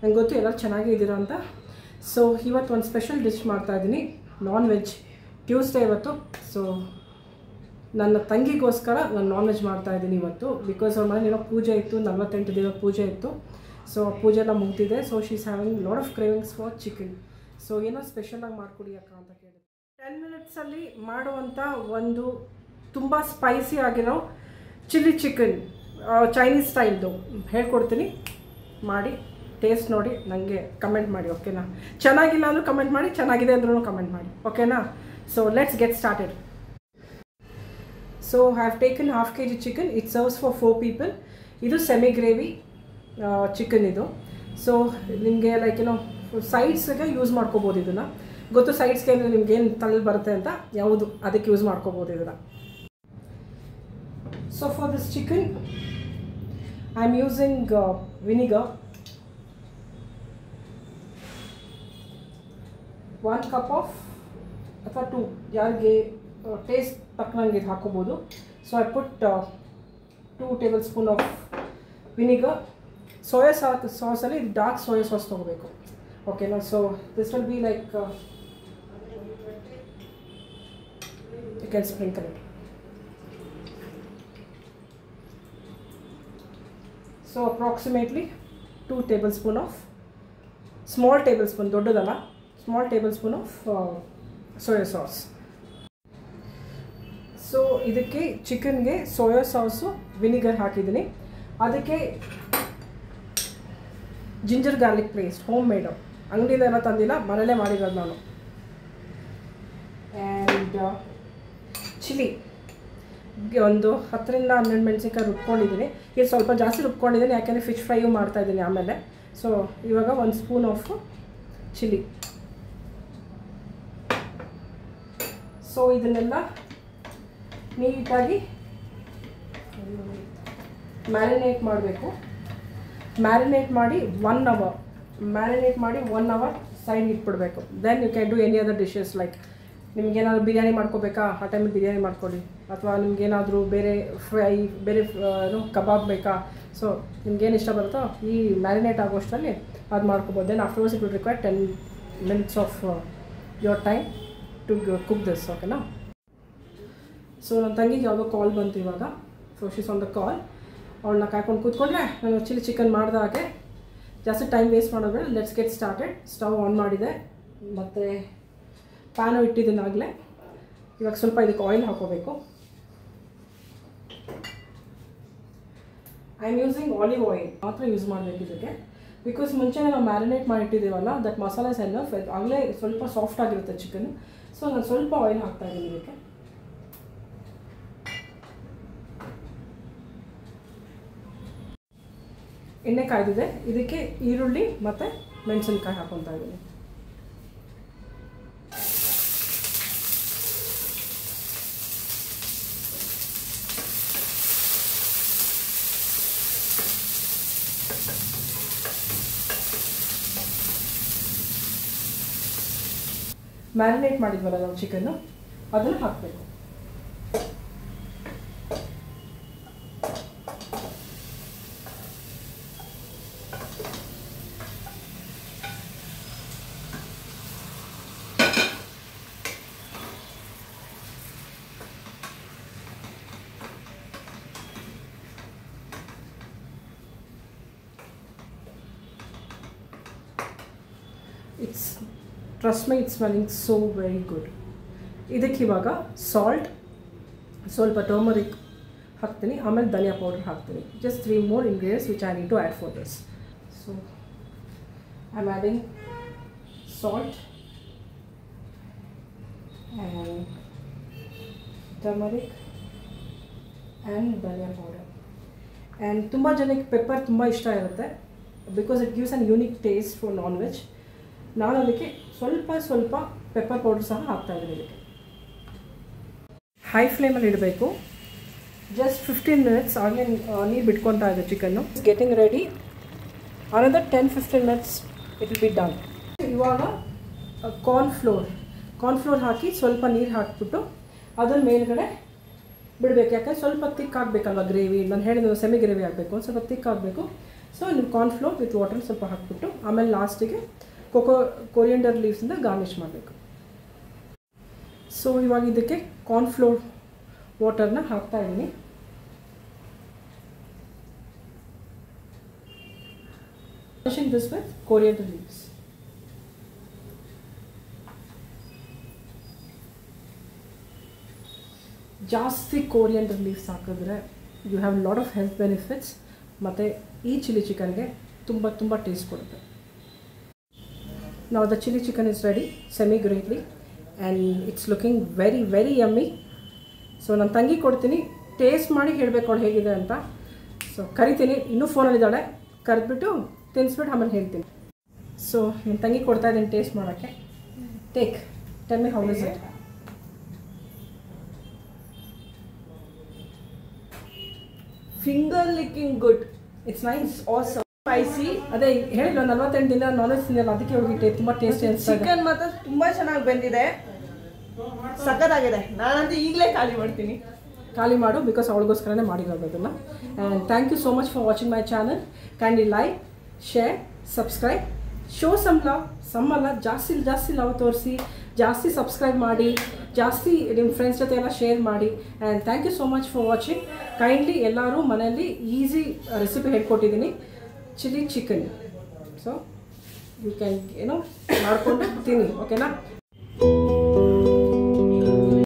ನಂಗೆ ಗೊತ್ತು ಎಲ್ಲರೂ ಚೆನ್ನಾಗೇ ಇದ್ದೀರಾ ಅಂತ. ಸೊ ಇವತ್ತು ಒಂದು ಸ್ಪೆಷಲ್ ಡಿಶ್ ಮಾಡ್ತಾಯಿದ್ದೀನಿ, ನಾನ್ ವೆಜ್. ಟ್ಯೂಸ್ಡೇ ಇವತ್ತು. ಸೊ ನನ್ನ ತಂಗಿಗೋಸ್ಕರ ನಾನು ನಾನ್ ವೆಜ್ ಮಾಡ್ತಾಯಿದ್ದೀನಿ ಇವತ್ತು. ಬಿಕಾಸ್ ಅವ್ರ ಮನೇಲಿ ಏನೋ ಪೂಜೆ ಇತ್ತು, 48 ದಿನದ ಪೂಜೆ ಇತ್ತು. ಸೊ ಪೂಜೆ ಎಲ್ಲ ಮುಗಿದಿದೆ. So she is having lot of cravings for chicken. So ಏನೋ ಸ್ಪೆಷಲಾಗಿ ಮಾಡಿಕೊಡಿ ಅಕ್ಕ ಅಂತ ಕೇಳಿ 10 ಮಿನಿಟ್ಸಲ್ಲಿ ಮಾಡುವಂಥ ಒಂದು ತುಂಬ ಸ್ಪೈಸಿ ಆಗಿರೋ ಚಿಲ್ಲಿ ಚಿಕನ್, ಚೈನೀಸ್ ಸ್ಟೈಲ್ದು ಹೇಳ್ಕೊಡ್ತೀನಿ. ಮಾಡಿ ಟೇಸ್ಟ್ ನೋಡಿ ನನಗೆ ಕಮೆಂಟ್ ಮಾಡಿ, ಓಕೆನಾ? ಚೆನ್ನಾಗಿಲ್ಲ ಅಂದರೂ ಕಮೆಂಟ್ ಮಾಡಿ, ಚೆನ್ನಾಗಿದೆ ಅಂದ್ರೂ ಕಮೆಂಟ್ ಮಾಡಿ, ಓಕೆನಾ? So let's get started. So I have taken half kg chicken. It serves for 4 people. ಇದು ಸೆಮಿ ಗ್ರೇವಿ ಚಿಕನ್ ಇದು. ಸೊ ನಿಮಗೆ ಲೈಕ್ ಏನೋ ಸೈಡ್ಸ್ಗೆ ಯೂಸ್ ಮಾಡ್ಕೋಬೋದು ಇದನ್ನು. ಗೊತ್ತು ಸೈಡ್ಸ್ಗೆ ಅಂದರೆ ನಿಮ್ಗೇನು ತಲೆಯಲ್ಲಿ ಬರುತ್ತೆ ಅಂತ, ಯಾವುದು ಅದಕ್ಕೆ ಯೂಸ್ ಮಾಡ್ಕೋಬೋದು ಇದನ್ನು. So for this chicken I am using vinegar. 1 cup of ಅಥವಾ 2, ಯಾರಿಗೆ ಟೇಸ್ಟ್ ತಕ್ಕನಂಗೆ ಇದು ಹಾಕೋಬೋದು. So I put 2 tablespoon of vinegar. Soya ಸಾಸಲ್ಲಿ ಡಾರ್ಕ್ ಸೋಯಾ ಸಾಸ್ ತೊಗೋಬೇಕು, ಓಕೆನಾ? So this will be like you can sprinkle it. So approximately 2 tablespoon of, small tablespoon, ದೊಡ್ಡದಲ್ಲ, small tablespoon of soya sauce. So ಇದಕ್ಕೆ ಚಿಕನ್ಗೆ soya sauce vinegar ಹಾಕಿದ್ದೀನಿ. ಅದಕ್ಕೆ ginger garlic paste, home ಮೇಡು, ಅಂಗಡಿಯಿಂದ ಏನೋ ತಂದಿಲ್ಲ, ಮನೇಲೇ ಮಾಡಿರೋದು ನಾನು. ಆ್ಯಂಡ್ ಚಿಲ್ಲಿ ಒಂದು 10ರಿಂದ 12 ಮೆಣಸಿನ್ಕಾಯಿ ರುಬ್ಕೊಂಡಿದ್ದೀನಿ. ಇದು ಸ್ವಲ್ಪ ಜಾಸ್ತಿ ರುಬ್ಕೊಂಡಿದ್ದೀನಿ, ಯಾಕೆಂದರೆ ಫಿಶ್ ಫ್ರೈಯು ಮಾಡ್ತಾಯಿದ್ದೀನಿ ಆಮೇಲೆ. ಸೊ ಇವಾಗ 1 ಸ್ಪೂನ್ ಆಫ್ ಚಿಲ್ಲಿ. ಸೊ ಇದನ್ನೆಲ್ಲ ನೀಟಾಗಿ ಮ್ಯಾರಿನೇಟ್ ಮಾಡಬೇಕು. ಮ್ಯಾರಿನೇಟ್ ಮಾಡಿ 1 ಅವರ್, ಮ್ಯಾರಿನೇಟ್ ಮಾಡಿ 1 ಅವರ್ ಸೈಡ್ ಇಟ್ಬಿಡಬೇಕು. Then you can do any other dishes. Like ನಿಮ್ಗೇನಾದರೂ ಬಿರಿಯಾನಿ ಮಾಡ್ಕೋಬೇಕಾ, ಆ ಟೈಮಿಗೆ ಬಿರಿಯಾನಿ ಮಾಡ್ಕೊಳ್ಳಿ. ಅಥವಾ ನಿಮ್ಗೇನಾದರೂ ಬೇರೆ ಫ್ರೈ, ಬೇರೆ ಕಬಾಬ್ ಬೇಕಾ, ಸೊ ನಿಮ್ಗೇನು ಇಷ್ಟ ಬರುತ್ತೋ ಈ ಮ್ಯಾರಿನೇಟ್ ಆಗೋಷ್ಟರಲ್ಲಿ ಅದು ಮಾಡ್ಕೋಬೋದು. Then afterwards it will require 10 minutes of your time to cook this, ಓಕೆನಾ? ಸೊ ನನ್ನ ತಂಗಿಗೆ ಯಾವುದೋ ಕಾಲ್ ಬಂತು ಇವಾಗ. So she's on the call. ಅವಳನ್ನ ಕಾಯ್ಕೊಂಡು ಕೂತ್ಕೊಂಡ್ರೆ ನಾನು ಚಿಲ್ಲಿ ಚಿಕನ್ ಮಾಡಿದಾಗೆ ಜಾಸ್ತಿ ಟೈಮ್ ವೇಸ್ಟ್ ಮಾಡೋದ್ರೆ let's get started. Stove on ಮಾಡಿದೆ, ಮತ್ತು ಪ್ಯಾನು ಇಟ್ಟಿದ್ದೀನಿ ಆಗಲೇ. ಇವಾಗ ಸ್ವಲ್ಪ ಇದಕ್ಕೆ ಆಯಿಲ್ ಹಾಕೋಬೇಕು. I am using olive oil ಮಾತ್ರ ಯೂಸ್ ಮಾಡಬೇಕು ಇದಕ್ಕೆ. ಬಿಕಾಸ್ ಮುಂಚೆನೇ ನಾವು ಮ್ಯಾರಿನೇಟ್ ಮಾಡಿಟ್ಟಿದ್ದೀವಲ್ಲ, ದಟ್ ಮಸಾಲಾಸ್ ಎನಫ್, ಆಗಲೇ ಸ್ವಲ್ಪ ಸಾಫ್ಟ್ ಆಗಿರುತ್ತೆ ಚಿಕನ್. ಸೊ ನಾನು ಸ್ವಲ್ಪ ಆಯಿಲ್ ಹಾಕ್ತಾಯಿದ್ದೀನಿ ಇದಕ್ಕೆ. ಎಣ್ಣೆ ಕಾಯ್ದಿದೆ, ಇದಕ್ಕೆ ಈರುಳ್ಳಿ ಮತ್ತು ಮೆಣಸಿನ್ಕಾಯಿ ಹಾಕ್ಕೊತಾ ಇದ್ದೀನಿ. ಮ್ಯಾರಿನೇಟ್ ಮಾಡಿದ್ವಲ್ಲ ನಾವು ಚಿಕನ್ನು, ಅದನ್ನು ಹಾಕಬೇಕು. Trust me, it's smelling so very good. ಇದಕ್ಕೆ ಇವಾಗ ಸಾಲ್ಟ್, ಸ್ವಲ್ಪ ಟರ್ಮರಿಕ್ ಹಾಕ್ತೀನಿ, ಆಮೇಲೆ ಧನಿಯಾ ಪೌಡರ್ ಹಾಕ್ತೀನಿ. Just 3 more ingredients which I need to add for this. So I'm adding salt and turmeric and dhaniya powder. And ತುಂಬ ಜನಕ್ಕೆ ಪೆಪ್ಪರ್ ತುಂಬ ಇಷ್ಟ ಇರುತ್ತೆ, because it gives an unique taste for non veg. ನಾನು ಅದಕ್ಕೆ ಸ್ವಲ್ಪ pepper powder ಸಹ ಹಾಕ್ತಾಯಿದ್ದೀನಿ ಇದಕ್ಕೆ. ಹೈ ಫ್ಲೇಮಲ್ಲಿ ಇಡಬೇಕು. ಜಸ್ಟ್ 15 minutes ಆಗಲೇ ನೀರು ಬಿಟ್ಕೊತಾ ಇದೆ chicken. It's getting ready. Another 10-15 minutes it will be done. ಇವಾಗ ಕಾರ್ನ್ಫ್ಲೋರ್ ಹಾಕಿ ಸ್ವಲ್ಪ ನೀರು ಹಾಕಿಬಿಟ್ಟು ಅದರ ಮೇಲ್ಗಡೆ ಬಿಡಬೇಕು. ಯಾಕಂದರೆ ಸ್ವಲ್ಪ ತಿಕ್ ಆಗಬೇಕಲ್ವ ಗ್ರೇವಿ. ನಾನು ಹೇಳಿದ ಸೆಮಿ ಗ್ರೇವಿ ಆಗಬೇಕು, ಸ್ವಲ್ಪ ತಿಕ್ ಆಗಬೇಕು. ಸೊ ನೀವು ಕಾರ್ನ್ಫ್ಲೋರ್ ವಿತ್ ವಾಟರ್ ಸ್ವಲ್ಪ ಹಾಕ್ಬಿಟ್ಟು ಆಮೇಲೆ ಲಾಸ್ಟಿಗೆ ಕೊರಿಯಂಡರ್ ಲೀವ್ಸಿಂದ ಗಾರ್ನಿಷ್ ಮಾಡಬೇಕು. ಸೊ ಇವಾಗ ಇದಕ್ಕೆ ಕಾರ್ನ್ಫ್ಲೋರ್ ವಾಟರ್ನ ಹಾಕ್ತಾಯಿದ್ದೀನಿ. Finishing this with coriander leaves. ಜಾಸ್ತಿ ಕೋರಿಯಂಡರ್ ಲೀವ್ಸ್ ಹಾಕಿದ್ರೆ you have lot of health benefits ಮತ್ತು ಈ ಚಿಲ್ಲಿ ಚಿಕನ್ಗೆ ತುಂಬ ಟೇಸ್ಟ್ ಕೊಡುತ್ತೆ. Now the chili chicken is ready semi-gravely and it's looking very yummy. So ನಾನು ತಂಗಿ ಕೊಡ್ತೀನಿ, ಟೇಸ್ಟ್ ಮಾಡಿ ಹೇಳಬೇಕು ಅವಳು ಹೇಗಿದೆ ಅಂತ. ಸೊ ಕರಿತೀನಿ, ಇನ್ನೂ ಫೋನಲ್ಲಿದ್ದಾಳೆ, ಕರೆದ್ಬಿಟ್ಟು ತಿನ್ನಿಸ್ಬಿಟ್ಟು ಆಮೇಲೆ ಹೇಳ್ತೀನಿ. ಸೊ ನನ್ನ ತಂಗಿ ಕೊಡ್ತಾ ಇದ್ದೀನಿ ಟೇಸ್ಟ್ ಮಾಡೋಕ್ಕೆ. Tell me how is it. Finger licking good. It's nice. Awesome. Spicy. ಅದೇ ಹೇಳಿಲ್ಲ 48 ದಿನ ನಾನ್ ವೆಜ್ ತಿನ್ನಲ್ಲ, ಅದಕ್ಕೆ ಹೋಗಿಟ್ಟೆ ತುಂಬ ಟೇಸ್ಟಿ ಅನಿಸ್ತದೆ. ಚಿಕನ್ ಮಾತ್ರ ತುಂಬ ಚೆನ್ನಾಗಿ ಬಂದಿದೆ, ಸಖತ್ತಾಗಿದೆ. ನಾನಂತೂ ಈಗಲೇ ಖಾಲಿ ಮಾಡ್ತೀನಿ. ಖಾಲಿ ಮಾಡು, ಬಿಕಾಸ್ ಅವಳಿಗೋಸ್ಕರನೇ ಮಾಡಿರೋದು ಅದನ್ನು. And thank you so much for watching my channel. Kindly like, share, subscribe, show some love. ಸಮ್ಮಲ್ಲ, ಜಾಸ್ತಿ ಲವ್ ತೋರಿಸಿ, ಜಾಸ್ತಿ ಸಬ್ಸ್ಕ್ರೈಬ್ ಮಾಡಿ, ಜಾಸ್ತಿ ನಿಮ್ಮ ಫ್ರೆಂಡ್ಸ್ ಜೊತೆ ಎಲ್ಲ ಶೇರ್ ಮಾಡಿ. And thank you so much for watching. Kindly ಎಲ್ಲರೂ ಮನೆಯಲ್ಲಿ ಈಸಿ ರೆಸಿಪಿ ಹೇಳ್ಕೊಟ್ಟಿದ್ದೀನಿ, chilli chicken. So you can ಮಾಡ್ಕೊಂಡು ತಿನ್ನಿ, ಓಕೆನಾ.